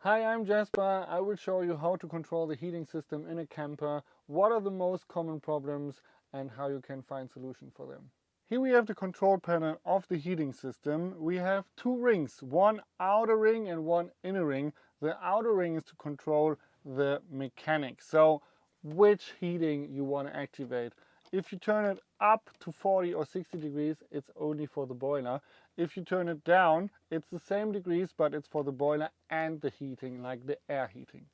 Hi, I'm Jasper. I will show you how to control the heating system in a camper, what are the most common problems and how you can find solutions for them. Here we have the control panel of the heating system. We have two rings, one outer ring and one inner ring. The outer ring is to control the mechanics, so which heating you want to activate. If you turn it up to 40 or 60 degrees, it's only for the boiler. If you turn it down, it's the same degrees, but it's for the boiler and the heating, like the air heating.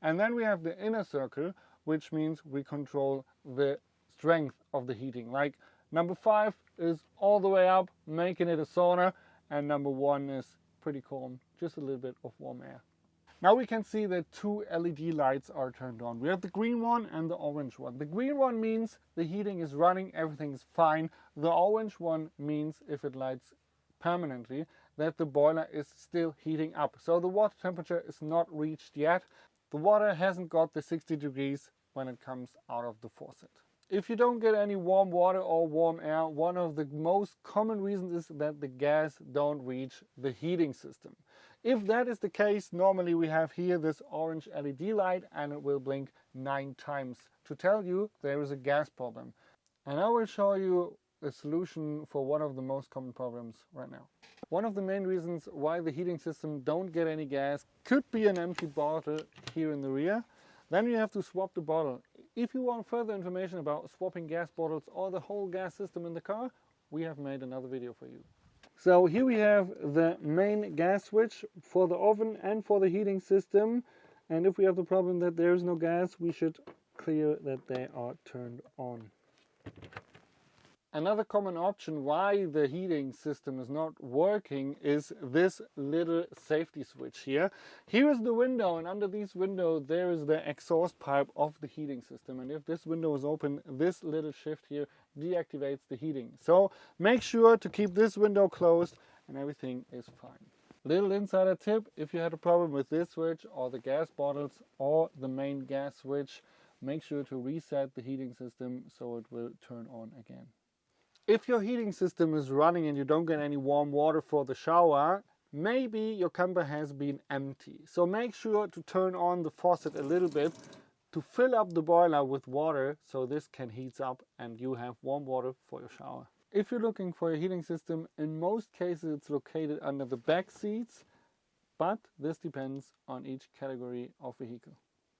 And then we have the inner circle, which means we control the strength of the heating. Like number 5 is all the way up, making it a sauna, and number 1 is pretty calm, just a little bit of warm air. Now we can see that two LED lights are turned on. We have the green one and the orange one. The green one means the heating is running, everything is fine. The orange one means, if it lights permanently, that the boiler is still heating up. So the water temperature is not reached yet. The water hasn't got the 60 degrees when it comes out of the faucet. If you don't get any warm water or warm air, one of the most common reasons is that the gas don't reach the heating system. If that is the case, normally we have here this orange LED light and it will blink 9 times to tell you there is a gas problem. And I will show you a solution for one of the most common problems right now. One of the main reasons why the heating system don't get any gas could be an empty bottle here in the rear. Then you have to swap the bottle. If you want further information about swapping gas bottles or the whole gas system in the car, we have made another video for you. So here we have the main gas switch for the oven and for the heating system. And if we have the problem that there is no gas, we should clear that they are turned on. Another common option why the heating system is not working is this little safety switch here. Here is the window, and under this window there is the exhaust pipe of the heating system. And if this window is open, this little shift here deactivates the heating. So make sure to keep this window closed and everything is fine. Little insider tip, if you had a problem with this switch or the gas bottles or the main gas switch, make sure to reset the heating system so it will turn on again. If your heating system is running and you don't get any warm water for the shower, maybe your camper has been empty. So make sure to turn on the faucet a little bit to fill up the boiler with water so this can heat up and you have warm water for your shower. If you're looking for a heating system, in most cases it's located under the back seats, but this depends on each category of vehicle.